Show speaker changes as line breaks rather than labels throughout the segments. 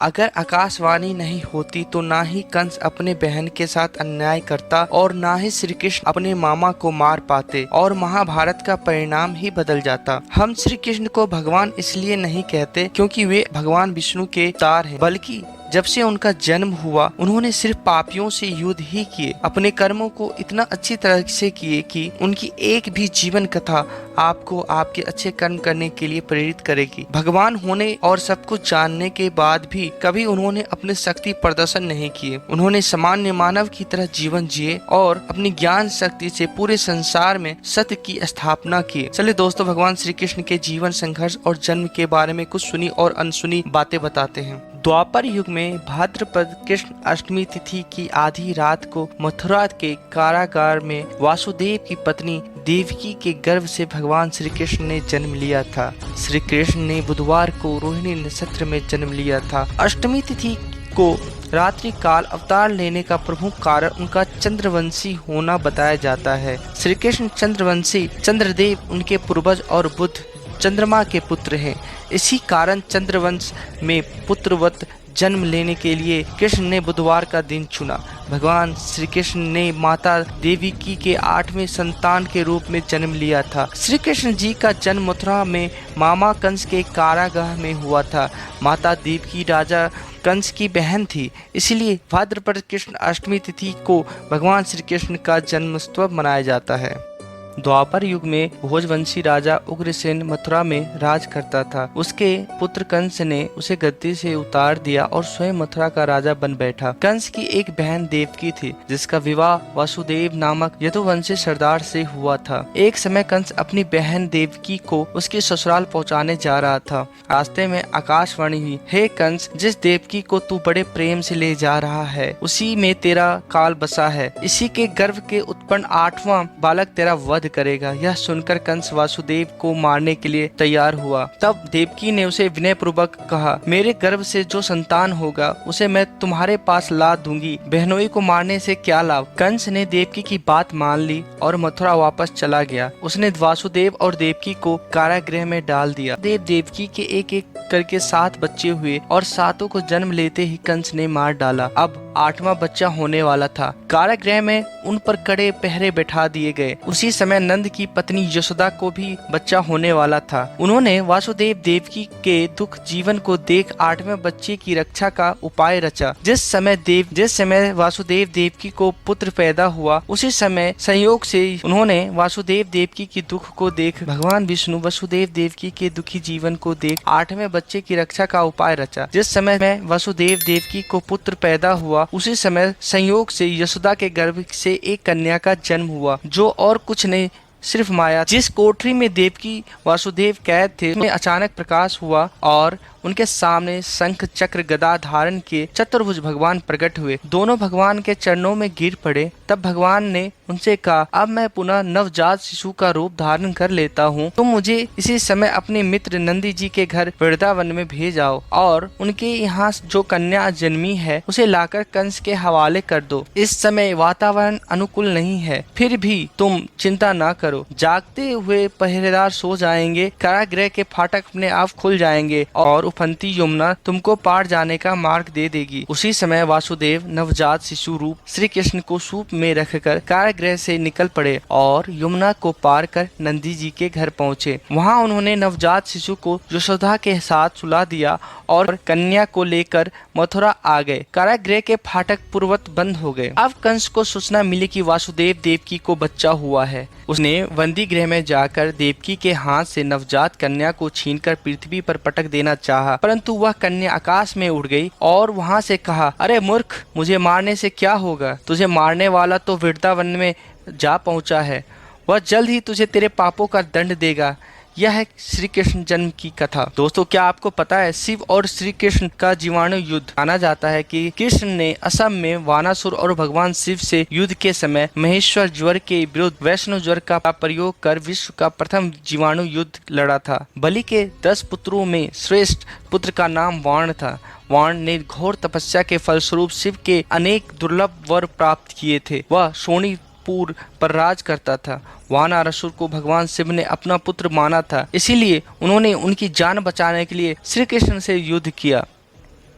अगर आकाशवाणी नहीं होती तो ना ही कंस अपने बहन के साथ अन्याय करता और ना ही श्री कृष्ण अपने मामा को मार पाते और महाभारत का परिणाम ही बदल जाता। हम श्री कृष्ण को भगवान इसलिए नहीं कहते क्योंकि वे भगवान विष्णु के अवतार हैं, बल्कि जब से उनका जन्म हुआ उन्होंने सिर्फ पापियों से युद्ध ही किए। अपने कर्मों को इतना अच्छी तरह से किए कि उनकी एक भी जीवन कथा आपको आपके अच्छे कर्म करने के लिए प्रेरित करेगी। भगवान होने और सब कुछ जानने के बाद भी कभी उन्होंने अपने शक्ति प्रदर्शन नहीं किए। उन्होंने सामान्य मानव की तरह जीवन जिए और अपनी ज्ञान शक्ति से पूरे संसार में सत्य की स्थापना की। चलिए दोस्तों, भगवान श्री कृष्ण के जीवन, संघर्ष और जन्म के बारे में कुछ सुनी और अनसुनी बातें बताते हैं। द्वापर युग में भाद्रपद कृष्ण अष्टमी तिथि की आधी रात को मथुरा के कारागार में वासुदेव की पत्नी देवकी के गर्भ से भगवान श्री कृष्ण ने जन्म लिया था। श्री कृष्ण ने बुधवार को रोहिणी नक्षत्र में जन्म लिया था। अष्टमी तिथि को रात्रि काल अवतार लेने का प्रमुख कारण उनका चंद्रवंशी होना बताया जाता है। श्री कृष्ण चंद्रवंशी, चंद्रदेव उनके पूर्वज और बुध चंद्रमा के पुत्र हैं। इसी कारण चंद्रवंश में पुत्रवत जन्म लेने के लिए कृष्ण ने बुधवार का दिन चुना। भगवान श्री कृष्ण ने माता देवकी के 8वें संतान के रूप में जन्म लिया था। श्री कृष्ण जी का जन्म मथुरा में मामा कंस के कारागार में हुआ था। माता देवकी राजा कंस की बहन थी, इसलिए भाद्रपद कृष्ण अष्टमी तिथि को भगवान श्री कृष्ण का जन्मोत्सव मनाया जाता है। द्वापर युग में भोजवंशी राजा उग्रसेन मथुरा में राज करता था। उसके पुत्र कंस ने उसे गद्दी से उतार दिया और स्वयं मथुरा का राजा बन बैठा। कंस की एक बहन देवकी थी, जिसका विवाह वासुदेव नामक यदुवंशी सरदार से हुआ था। एक समय कंस अपनी बहन देवकी को उसके ससुराल पहुंचाने जा रहा था। रास्ते में आकाशवाणी हुई, हे कंस, जिस देवकी को तू बड़े प्रेम से ले जा रहा है उसी में तेरा काल बसा है। इसी के गर्भ के उत्पन्न 8वां बालक तेरा वध करेगा। यह सुनकर कंस वासुदेव को मारने के लिए तैयार हुआ। तब देवकी ने उसे विनय पूर्वक कहा, मेरे गर्भ से जो संतान होगा उसे मैं तुम्हारे पास ला दूंगी। बहनोई को मारने से क्या लाभ। कंस ने देवकी की बात मान ली और मथुरा वापस चला गया। उसने वासुदेव और देवकी को कारागृह में डाल दिया। देवकी के एक एक करके 7 बच्चे हुए और 7 को जन्म लेते ही कंस ने मार डाला। अब 8वां बच्चा होने वाला था। कारागृह में उन पर कड़े पहरे बैठा दिए गए। उसी समय नंद की पत्नी यशोदा को भी बच्चा होने वाला था। उन्होंने वासुदेव देवकी के दुख जीवन को देख 8वें बच्चे की रक्षा का उपाय रचा। जिस समय वासुदेव देवकी को पुत्र पैदा हुआ, उसी समय संयोग से उन्होंने वासुदेव देवकी की दुख को देख भगवान विष्णु वसुदेव देवकी के दुखी जीवन को देख 8वें बच्चे की रक्षा का उपाय रचा। जिस समय में वासुदेव देवकी को पुत्र पैदा हुआ, उसी समय संयोग से यशोदा के गर्भ से एक कन्या का जन्म हुआ, जो और कुछ नहीं सिर्फ माया। जिस कोठरी में देवकी वासुदेव कैद थे, उसमें अचानक प्रकाश हुआ और उनके सामने शंख चक्र गदा धारण के चतुर्भुज भगवान प्रकट हुए। दोनों भगवान के चरणों में गिर पड़े। तब भगवान ने उनसे कहा, अब मैं पुनः नवजात शिशु का रूप धारण कर लेता हूँ। तुम मुझे इसी समय अपने मित्र नंदी जी के घर वृंदावन में भेज आओ और उनके यहाँ जो कन्या जन्मी है उसे लाकर कंस के हवाले कर दो। इस समय वातावरण अनुकूल नहीं है, फिर भी तुम चिंता न करो। जागते हुए पहरेदार सो जाएंगे, कारागृह के फाटक अपने आप खुल जाएंगे और उफनती यमुना तुमको पार जाने का मार्ग दे देगी। उसी समय वासुदेव नवजात शिशु रूप श्री कृष्ण को सूप में रखकर कारागृह से निकल पड़े और यमुना को पार कर नंदी जी के घर पहुँचे। वहाँ उन्होंने नवजात शिशु को यशोदा के साथ सुला दिया और कन्या को लेकर मथुरा आ गए। कारागृह के फाटक पूर्ववत बंद हो गए। अब कंस को सूचना मिली कि वासुदेव देवकी को बच्चा हुआ है। उसने बंदी गृह में जाकर देवकी के हाथ से नवजात कन्या को छीनकर पृथ्वी पर पटक देना चाहा, परंतु वह कन्या आकाश में उड़ गई और वहां से कहा, अरे मूर्ख, मुझे मारने से क्या होगा। तुझे मारने वाला तो वृंदावन में जा पहुंचा है। वह जल्द ही तुझे तेरे पापों का दंड देगा। यह है श्री कृष्ण जन्म की कथा। दोस्तों, क्या आपको पता है शिव और श्री कृष्ण का जीवाणु युद्ध। माना जाता है कि कृष्ण ने असम में वानासुर और भगवान शिव से युद्ध के समय महेश्वर ज्वर के विरुद्ध वैष्णव ज्वर का प्रयोग कर विश्व का प्रथम जीवाणु युद्ध लड़ा था। बलि के 10 पुत्रों में श्रेष्ठ पुत्र का नाम वाण था। वाण ने घोर तपस्या के फलस्वरूप शिव के अनेक दुर्लभ वर प्राप्त किए थे। वह शोणी पर राज करता था। वानरासुर को भगवान शिव ने अपना पुत्र माना था, इसीलिए उन्होंने उनकी जान बचाने के लिए श्री कृष्ण से युद्ध किया।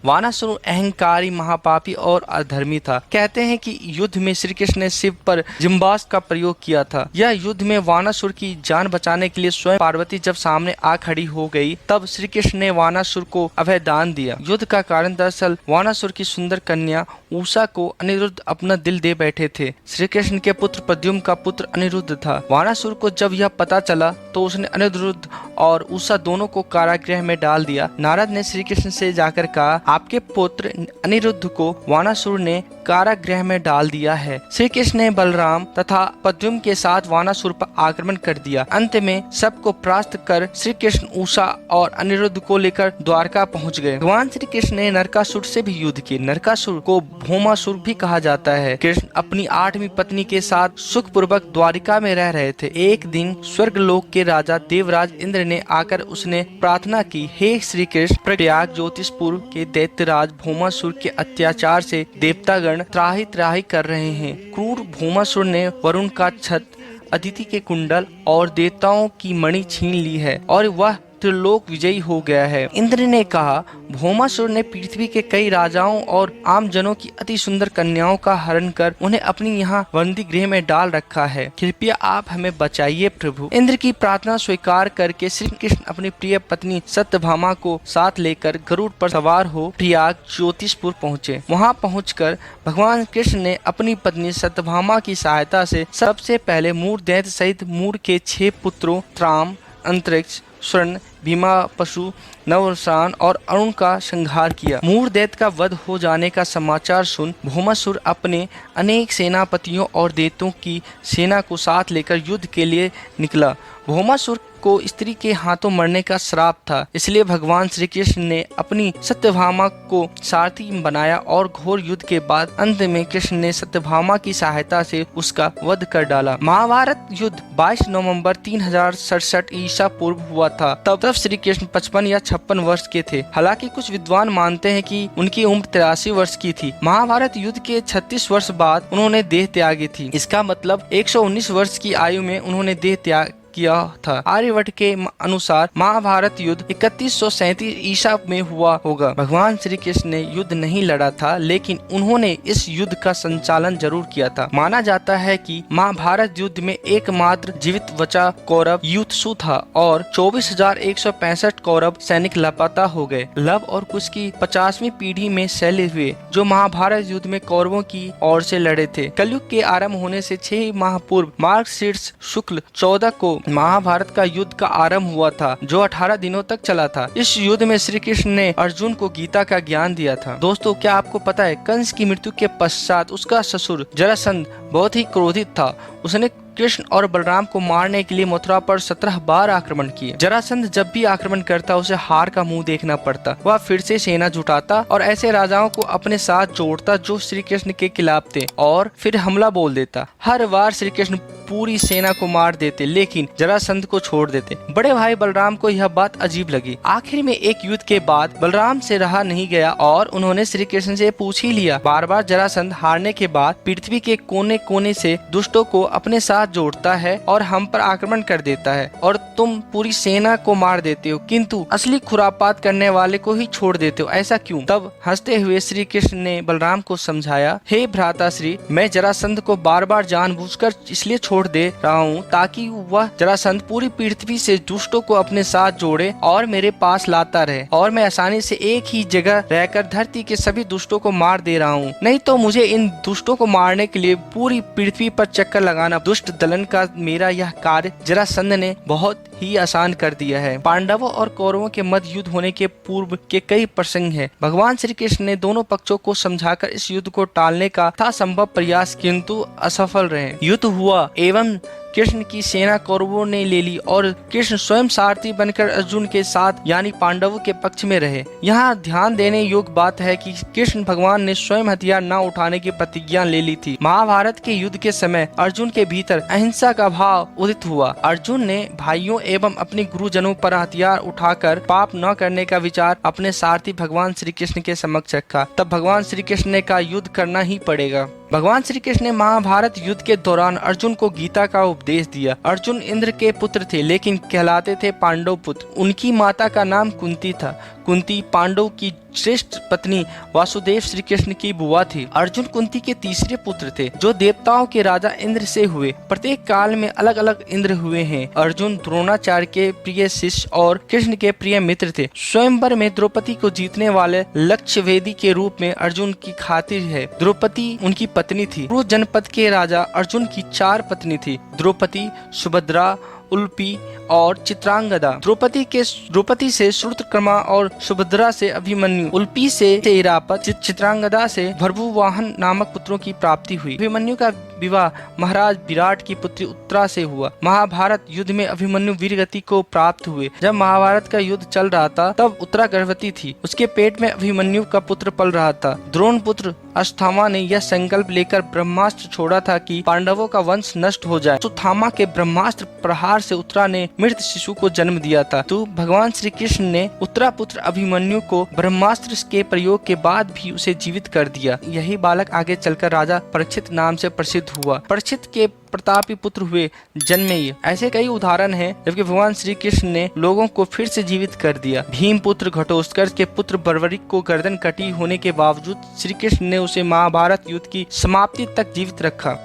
वानासुर अहंकारी, महापापी और अधर्मी था। कहते हैं कि युद्ध में श्री कृष्ण ने शिव पर जिम्बास्त्र का प्रयोग किया था। यह युद्ध में वानासुर की जान बचाने के लिए स्वयं पार्वती जब सामने आ खड़ी हो गई, तब श्री कृष्ण ने वानासुर को अभय दान दिया। युद्ध का कारण दरअसल वानासुर की सुंदर कन्या उषा को अनिरुद्ध अपना दिल दे बैठे थे। श्री कृष्ण के पुत्र प्रद्युम्न का पुत्र अनिरुद्ध था। वानासुर को जब यह पता चला तो उसने अनिरुद्ध और उषा दोनों को कारागृह में डाल दिया। नारद ने श्री कृष्ण से जाकर कहा, आपके पुत्र अनिरुद्ध को वानासुर ने कारागृह में डाल दिया है। श्री कृष्ण ने बलराम तथा प्रद्युम्न के साथ वानासुर पर आक्रमण कर दिया। अंत में सबको परास्त कर श्री कृष्ण उषा और अनिरुद्ध को लेकर द्वारका पहुंच गए। भगवान श्री कृष्ण ने नरकासुर से भी युद्ध किया। नरकासुर को भौमासुर भी कहा जाता है। कृष्ण अपनी 8वीं पत्नी के साथ सुखपूर्वक द्वारिका में रह रहे थे। एक दिन स्वर्गलोक के राजा देवराज इंद्र ने आकर उसने प्रार्थना की, हे श्री कृष्ण, प्रयाग ज्योतिषपुर के दैत्यराज भौमासुर के अत्याचार से देवतागण त्राहि त्राहि कर रहे हैं। क्रूर भौमासुर ने वरुण का छत, अदिति के कुंडल और देवताओं की मणि छीन ली है और वह त्रिलोक विजयी हो गया है। इंद्र ने कहा, भौमासुर ने पृथ्वी के कई राजाओं और आम जनों की अति सुंदर कन्याओं का हरण कर उन्हें अपनी यहाँ बंदी गृह में डाल रखा है। कृपया आप हमें बचाइए प्रभु। इंद्र की प्रार्थना स्वीकार करके श्री कृष्ण अपनी प्रिय पत्नी सत्यभामा को साथ लेकर गरुड़ पर सवार हो प्रयाग ज्योतिषपुर पहुँचे। वहाँ पहुँचकर भगवान कृष्ण ने अपनी पत्नी सत्यभामा की सहायता से सबसे पहले मूर दैत्य सहित मूर के 6 पुत्रों त्राम, अंतरिक्ष, स्वर्ण, भीमा पशु, नवरसान और अरुण का संहार किया। मूर दैत्य का वध हो जाने का समाचार सुन भौमासुर अपने अनेक सेनापतियों और दैत्यों की सेना को साथ लेकर युद्ध के लिए निकला। भौमासुर को स्त्री के हाथों मरने का श्राप था, इसलिए भगवान श्री कृष्ण ने अपनी सत्यभामा को सारथी बनाया और घोर युद्ध के बाद अंत में कृष्ण ने सत्यभामा की सहायता से उसका वध कर डाला। महाभारत युद्ध 22 नवंबर 3067 ईसा पूर्व हुआ था। तब श्री कृष्ण 55 या 56 वर्ष के थे। हालांकि कुछ विद्वान मानते हैं कि उनकी उम्र 83 वर्ष की थी। महाभारत युद्ध के 36 वर्ष बाद उन्होंने देह त्यागी थी। इसका मतलब 119 वर्ष की आयु में उन्होंने देह त्याग किया था। आर्यभट्ट के अनुसार महाभारत युद्ध 3137 ईसा में हुआ होगा। भगवान श्री कृष्ण ने युद्ध नहीं लड़ा था, लेकिन उन्होंने इस युद्ध का संचालन जरूर किया था। माना जाता है कि महाभारत युद्ध में एकमात्र जीवित बचा कौरव युद्धसु था और 24,165 कौरव सैनिक लापता हो गए। लव और कुश की 50वीं पीढ़ी में शैल्य हुए, जो महाभारत युद्ध में कौरवों की ओर से लड़े थे। कलयुग के आरंभ होने से 6 माह पूर्व मार्गशीर्ष शुक्ल 14 को महाभारत का युद्ध का आरंभ हुआ था, जो 18 दिनों तक चला था। इस युद्ध में श्री कृष्ण ने अर्जुन को गीता का ज्ञान दिया था। दोस्तों, क्या आपको पता है, कंस की मृत्यु के पश्चात उसका ससुर जरासंध बहुत ही क्रोधित था। उसने कृष्ण और बलराम को मारने के लिए मथुरा पर 17 बार आक्रमण किए। जरासंध जब भी आक्रमण करता उसे हार का मुंह देखना पड़ता। वह फिर से सेना जुटाता और ऐसे राजाओं को अपने साथ जोड़ता जो श्री कृष्ण के खिलाफ थे और फिर हमला बोल देता। हर बार श्री कृष्ण पूरी सेना को मार देते, लेकिन जरासंध को छोड़ देते। बड़े भाई बलराम को यह बात अजीब लगी। आखिर में एक युद्ध के बाद बलराम से रहा नहीं गया और उन्होंने श्री कृष्ण से पूछ ही लिया। बार बार जरासंध हारने के बाद पृथ्वी के कोने कोने से दुष्टों को अपने साथ जोड़ता है और हम पर आक्रमण कर देता है और तुम पूरी सेना को मार देते हो, किंतु असली खुरापात करने वाले को ही छोड़ देते हो, ऐसा क्यों? तब हंसते हुए श्री कृष्ण ने बलराम को समझाया, हे भ्राता श्री, मैं जरासंध को बार बार जानबूझकर इसलिए छोड़ दे रहा हूँ ताकि वह जरासंध पूरी पृथ्वी से दुष्टों को अपने साथ जोड़े और मेरे पास लाता रहे, और मैं आसानी से एक ही जगह रहकर धरती के सभी दुष्टों को मार दे रहा हूँ। नहीं तो मुझे इन दुष्टों को मारने के लिए पूरी पृथ्वी पर चक्कर लगाना। दुष्ट दलन का मेरा यह कार्य जरासंध ने बहुत ही आसान कर दिया है। पांडवों और कौरवों के मध्य युद्ध होने के पूर्व के कई प्रसंग हैं। भगवान श्री कृष्ण ने दोनों पक्षों को समझाकर इस युद्ध को टालने का था संभव प्रयास, किंतु असफल रहे। युद्ध हुआ एवं कृष्ण की सेना कौरवों ने ले ली और कृष्ण स्वयं सारथी बनकर अर्जुन के साथ यानी पांडवों के पक्ष में रहे। यहाँ ध्यान देने योग्य बात है कि कृष्ण भगवान ने स्वयं हथियार न उठाने की प्रतिज्ञा ले ली थी। महाभारत के युद्ध के समय अर्जुन के भीतर अहिंसा का भाव उदित हुआ। अर्जुन ने भाइयों एवं अपने गुरुजनों पर हथियार उठाकर पाप न करने का विचार अपने सारथी भगवान श्री कृष्ण के समक्ष रखा। तब भगवान श्री कृष्ण ने कहा, युद्ध करना ही पड़ेगा। भगवान श्री कृष्ण ने महाभारत युद्ध के दौरान अर्जुन को गीता का उपदेश दिया। अर्जुन इंद्र के पुत्र थे लेकिन कहलाते थे पांडव पुत्र। उनकी माता का नाम कुंती था। कुंती पांडव की श्रेष्ठ पत्नी वासुदेव श्री कृष्ण की बुआ थी। अर्जुन कुंती के तीसरे पुत्र थे जो देवताओं के राजा इंद्र से हुए। प्रत्येक काल में अलग अलग इंद्र हुए हैं। अर्जुन द्रोणाचार्य के प्रिय शिष्य और कृष्ण के प्रिय मित्र थे। स्वयंवर में द्रौपदी को जीतने वाले लक्ष्यवेदी के रूप में अर्जुन की खातिर है। द्रौपदी उनकी पत्नी थी। कुरु जनपद के राजा अर्जुन की 4 पत्नी थी, द्रौपदी, सुभद्रा, उल्पी और चित्रांगदा। द्रौपदी से श्रुतकर्मा और सुभद्रा से अभिमन्यु, उल्पी से इरापत, चित्रांगदा से भर्भुवाहन नामक पुत्रों की प्राप्ति हुई। अभिमन्यु का विवाह महाराज विराट की पुत्री उत्तरा से हुआ। महाभारत युद्ध में अभिमन्यु वीरगति को प्राप्त हुए। जब महाभारत का युद्ध चल रहा था तब उत्तरा गर्भवती थी। उसके पेट में अभिमन्यु का पुत्र पल रहा था। द्रोण पुत्र अश्वत्थामा ने यह संकल्प लेकर ब्रह्मास्त्र छोड़ा था कि पांडवों का वंश नष्ट हो जाए। अश्वत्थामा के ब्रह्मास्त्र प्रहार से उत्तरा ने मृत शिशु को जन्म दिया था। तो भगवान श्री कृष्ण ने उत्तरा पुत्र अभिमन्यु को ब्रह्मास्त्र के प्रयोग के बाद भी उसे जीवित कर दिया। यही बालक आगे चलकर राजा परीक्षित नाम से प्रसिद्ध हुआ। परीक्षित के प्रतापी पुत्र हुए जन्मेय। ऐसे कई उदाहरण हैं जबकि भगवान श्री कृष्ण ने लोगों को फिर से जीवित कर दिया। भीम पुत्र घटोत्कच के पुत्र बर्बरिक को गर्दन कटी होने के बावजूद श्री कृष्ण ने उसे महाभारत युद्ध की समाप्ति तक जीवित रखा।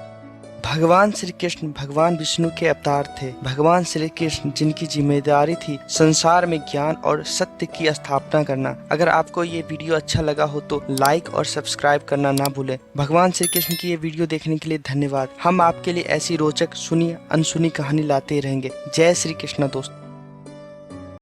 भगवान श्री कृष्ण भगवान विष्णु के अवतार थे। भगवान श्री कृष्ण जिनकी जिम्मेदारी थी संसार में ज्ञान और सत्य की स्थापना करना। अगर आपको ये वीडियो अच्छा लगा हो तो लाइक और सब्सक्राइब करना ना भूलें। भगवान श्री कृष्ण की ये वीडियो देखने के लिए धन्यवाद। हम आपके लिए ऐसी रोचक सुनी अनसुनी कहानी लाते रहेंगे। जय श्री कृष्ण दोस्तों।